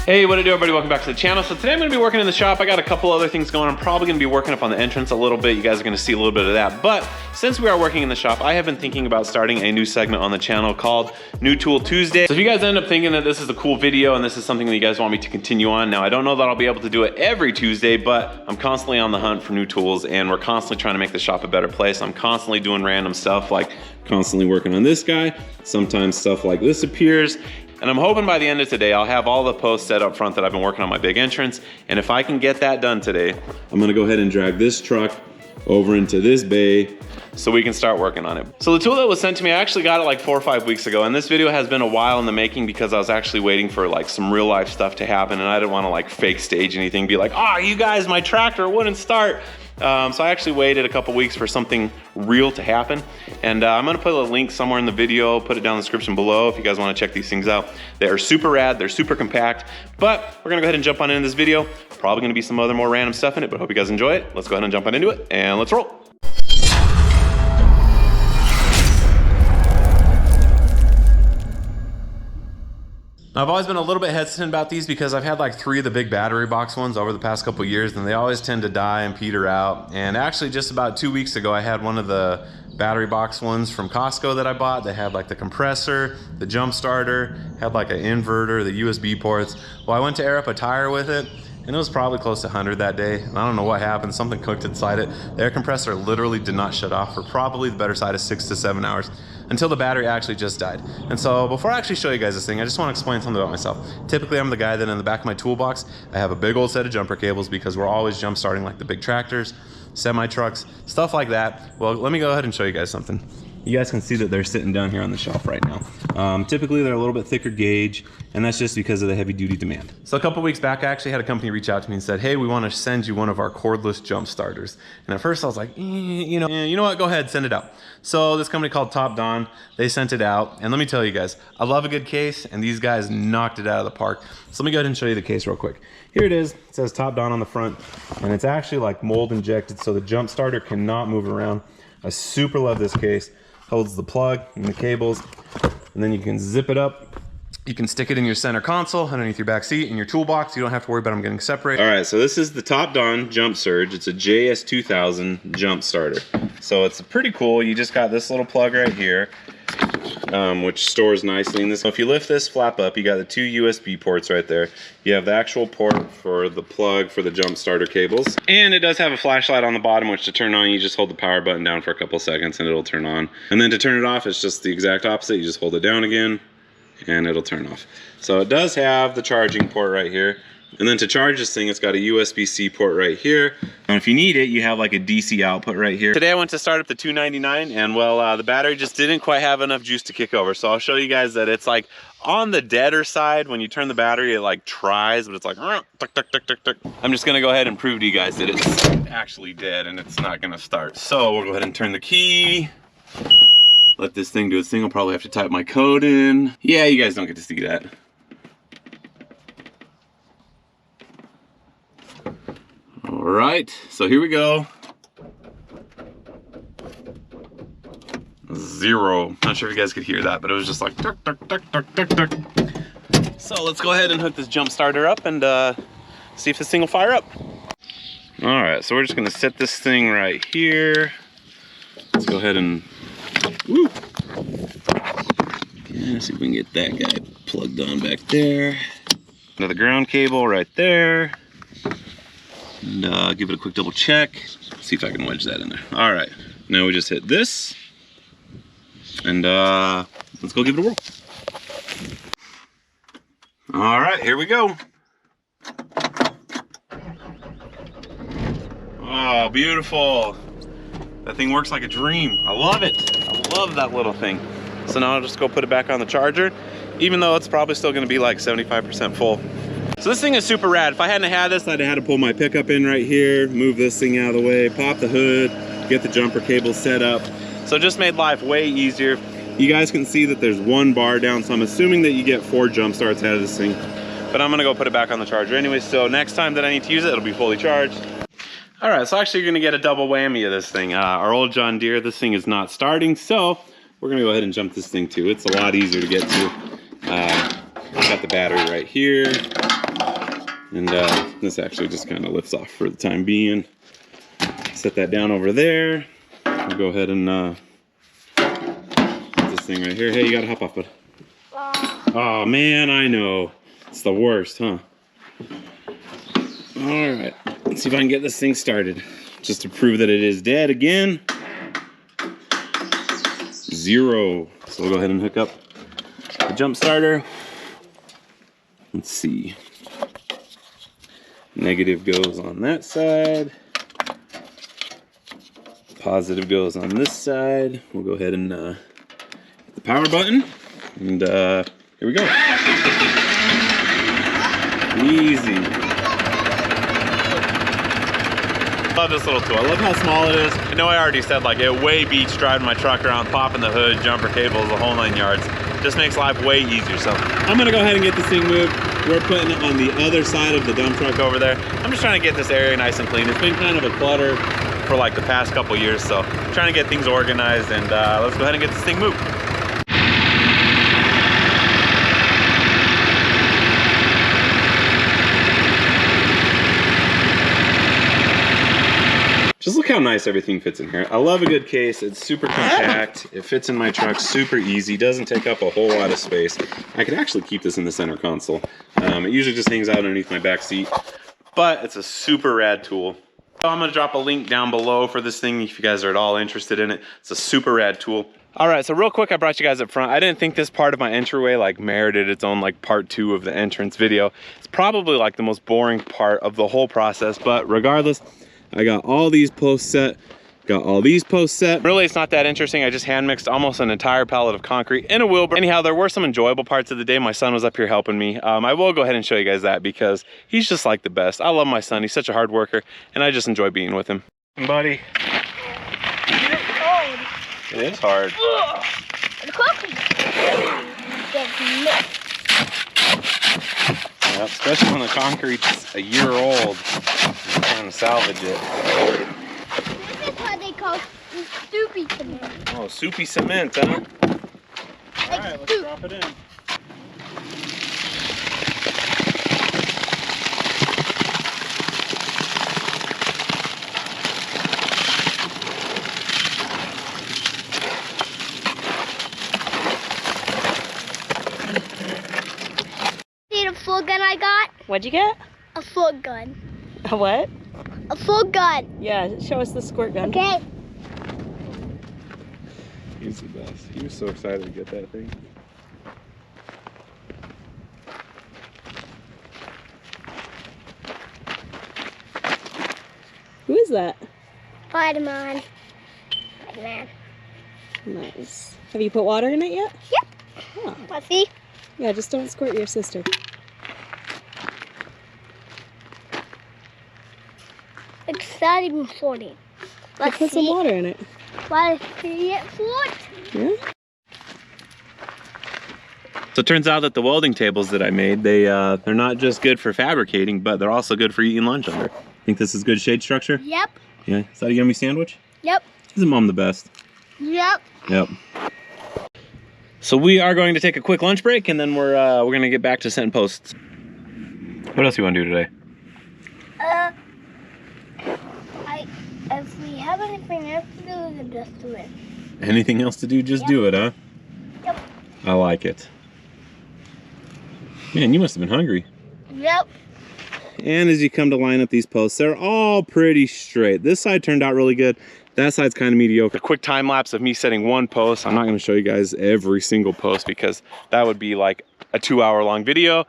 Hey, what to do, everybody? Welcome back to the channel. So today I'm gonna be working in the shop. I got a couple other things going. I'm probably gonna be working up on the entrance a little bit. You guys are gonna see a little bit of that. But since we are working in the shop, I have been thinking about starting a new segment on the channel called New Tool Tuesday. So if you guys end up thinking that this is a cool video and this is something that you guys want me to continue on, now I don't know that I'll be able to do it every Tuesday, but I'm constantly on the hunt for new tools and we're constantly trying to make the shop a better place. I'm constantly doing random stuff, like constantly working on this guy. Sometimes stuff like this appears. And I'm hoping by the end of today, I'll have all the posts set up front that I've been working on my big entrance. And if I can get that done today, I'm gonna go ahead and drag this truck over into this bay so we can start working on it. So the tool that was sent to me, I actually got it like 4 or 5 weeks ago. And this video has been a while in the making because I was actually waiting for like some real life stuff to happen. And I didn't wanna like fake stage anything, be like, oh, you guys, my tractor wouldn't start. So I actually waited a couple weeks for something real to happen. And I'm gonna put a link somewhere in the video, put it down in the description below if you guys wanna check these things out. They are super rad, they're super compact, but we're gonna go ahead and jump on into this video. Probably gonna be some other more random stuff in it, but hope you guys enjoy it. Let's go ahead and jump on into it and let's roll. I've always been a little bit hesitant about these because I've had like 3 of the big battery box ones over the past couple years and they always tend to die and peter out. And actually just about 2 weeks ago, I had one of the battery box ones from Costco that I bought. They had like the compressor, the jump starter, had like an inverter, the USB ports. Well, I went to air up a tire with it and it was probably close to 100 that day. And I don't know what happened, something cooked inside it. The air compressor literally did not shut off for probably the better side of 6 to 7 hours until the battery actually just died. And so before I actually show you guys this thing, I just want to explain something about myself. Typically, I'm the guy that in the back of my toolbox, I have a big old set of jumper cables because we're always jump starting like the big tractors, semi trucks, stuff like that. Well, let me go ahead and show you guys something. You guys can see that they're sitting down here on the shelf right now. Typically they're a little bit thicker gauge, and that's just because of the heavy duty demand. So a couple weeks back, I actually had a company reach out to me and said, hey, we want to send you one of our cordless jump starters. And at first I was like, you know what, go ahead, send it out. So this company called TOPDON, they sent it out. And let me tell you guys, I love a good case, and these guys knocked it out of the park. So let me go ahead and show you the case real quick. Here it is, it says TOPDON on the front, and it's actually like mold injected, so the jump starter cannot move around. I super love this case. Holds the plug and the cables, and then you can zip it up. You can stick it in your center console, underneath your back seat, in your toolbox. You don't have to worry about them getting separated. All right, so this is the TOPDON Jump Surge. It's a JS2000 jump starter. So it's pretty cool. You just got this little plug right here, which stores nicely in this. So if you lift this flap up, you got the 2 USB ports right there. You have the actual port for the plug for the jump starter cables. And it does have a flashlight on the bottom, which to turn on, you just hold the power button down for a couple seconds and it'll turn on. And then to turn it off, it's just the exact opposite. You just hold it down again and it'll turn off. So it does have the charging port right here. And then to charge this thing, it's got a USB-C port right here. And if you need it, you have like a DC output right here. Today I went to start up the 299 and well, the battery just didn't quite have enough juice to kick over. So I'll show you guys that it's like on the deader side. When you turn the battery, it like tries, but it's like, tuck, tuck, tuck, tuck, tuck. I'm just gonna go ahead and prove to you guys that it's actually dead and it's not gonna start. So we'll go ahead and turn the key. Let this thing do its thing. I'll probably have to type my code in. Yeah, you guys don't get to see that. All right, so here we go. 0. Not sure if you guys could hear that, but it was just like tuck, tuck, tuck, tuck, tuck, tuck. So let's go ahead and hook this jump starter up and see if this thing will fire up. All right, so we're just gonna set this thing right here. Let's go ahead and, woo. Okay, let's see if we can get that guy plugged on back there. Another ground cable right there. And give it a quick double check. See if I can wedge that in there. All right, now we just hit this. And let's go give it a whirl. All right, here we go. Oh, beautiful. That thing works like a dream. I love it. I love that little thing. So now I'll just go put it back on the charger, even though it's probably still gonna be like 75% full. So this thing is super rad. If I hadn't had this, I'd have had to pull my pickup in right here, move this thing out of the way, pop the hood, get the jumper cable set up. So it just made life way easier. You guys can see that there's one bar down, so I'm assuming that you get 4 jump starts out of this thing. But I'm gonna go put it back on the charger anyway, so next time that I need to use it, it'll be fully charged. All right, so actually you're gonna get a double whammy of this thing. Our old John Deere, this thing is not starting, so we're gonna go ahead and jump this thing too. It's a lot easier to get to. Got the battery right here. And this actually just kind of lifts off for the time being. Set that down over there. We'll go ahead and put this thing right here. Hey, you gotta hop off, bud. Oh man, I know. It's the worst, huh? All right, let's see if I can get this thing started. Just to prove that it is dead again. 0. So we'll go ahead and hook up the jump starter. Let's see. Negative goes on that side. Positive goes on this side. We'll go ahead and hit the power button. And here we go. Easy. Love this little tool. I love how small it is. I know I already said like it way beats driving my truck around, popping the hood, jumper cables, the whole 9 yards. Just makes life way easier. So I'm gonna go ahead and get this thing moved. We're putting it on the other side of the dump truck over there. I'm just trying to get this area nice and clean. It's been kind of a clutter for like the past couple years, so I'm trying to get things organized, and let's go ahead and get this thing moved. Just look how nice everything fits in here. I love a good case. It's super compact. It fits in my truck super easy. Doesn't take up a whole lot of space. I could actually keep this in the center console. It usually just hangs out underneath my back seat, but it's a super rad tool. So I'm gonna drop a link down below for this thing if you guys are at all interested in it. It's a super rad tool. All right, so real quick, I brought you guys up front. I didn't think this part of my entryway like merited its own like part 2 of the entrance video. It's probably like the most boring part of the whole process, but regardless, I got all these posts set, got all these posts set. Really, it's not that interesting. I just hand mixed almost an entire pallet of concrete in a wheelbarrow. Anyhow, there were some enjoyable parts of the day. My son was up here helping me. I will go ahead and show you guys that because he's just like the best. I love my son. He's such a hard worker, and I just enjoy being with him. Buddy. It is hard. Yeah, especially when the concrete's a year old. I'm trying to salvage it. This is what they call soupy cement. Oh, soupy cement, huh? Like Alright, let's drop it in. See the full gun I got? What'd you get? A full gun. A what? A full gun. Yeah, show us the squirt gun. Okay. He's the best. He was so excited to get that thing. Who is that? Spider-Man. Spider-Man. Nice. Have you put water in it yet? Yep. Oh. Let's see. Yeah, just don't squirt your sister. It's not even floating. Let's Put some water in it. Let's see it float. Yeah? So it turns out that the welding tables that I made, they're not just good for fabricating, but they're also good for eating lunch under. Think this is good shade structure? Yep. Yeah. Is that a yummy sandwich? Yep. Isn't Mom the best? Yep. Yep. So we are going to take a quick lunch break, and then we're gonna get back to setting posts. What else do you want to do today? If we have anything else to do, then just do it. Anything else to do? Just do it, huh? Yep. I like it. Man, you must have been hungry. Yep. And as you come to line up these posts, they're all pretty straight. This side turned out really good. That side's kind of mediocre. A quick time lapse of me setting one post. I'm not going to show you guys every single post because that would be like a 2-hour long video.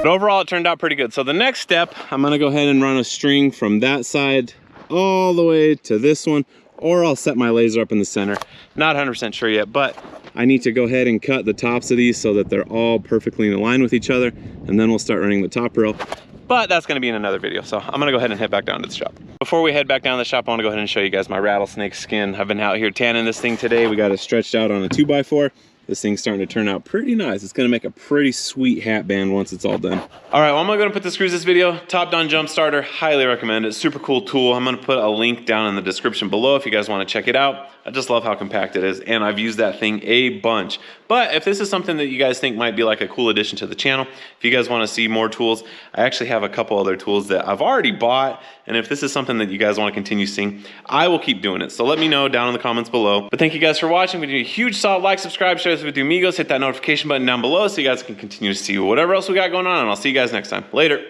overall, it turned out pretty good. So the next step, I'm gonna go ahead and run a string from that side all the way to this one, or I'll set my laser up in the center. Not 100% sure yet, but I need to go ahead and cut the tops of these so that they're all perfectly in line with each other, and then we'll start running the top rail. But that's gonna be in another video, so I'm gonna go ahead and head back down to the shop. Before we head back down to the shop, I wanna go ahead and show you guys my rattlesnake skin. I've been out here tanning this thing today. We got it stretched out on a 2x4. This thing's starting to turn out pretty nice. It's gonna make a pretty sweet hat band once it's all done. All right, well, I'm gonna put the screws in this video. TOPDON jump starter, highly recommend it. Super cool tool. I'm gonna put a link down in the description below if you guys wanna check it out. I just love how compact it is, and I've used that thing a bunch. But if this is something that you guys think might be like a cool addition to the channel, if you guys wanna see more tools, I actually have a couple other tools that I've already bought, and if this is something that you guys wanna continue seeing, I will keep doing it. So let me know down in the comments below. But thank you guys for watching. We do a huge solid like, subscribe, share this with your amigos, hit that notification button down below so you guys can continue to see whatever else we got going on, and I'll see you guys next time. Later.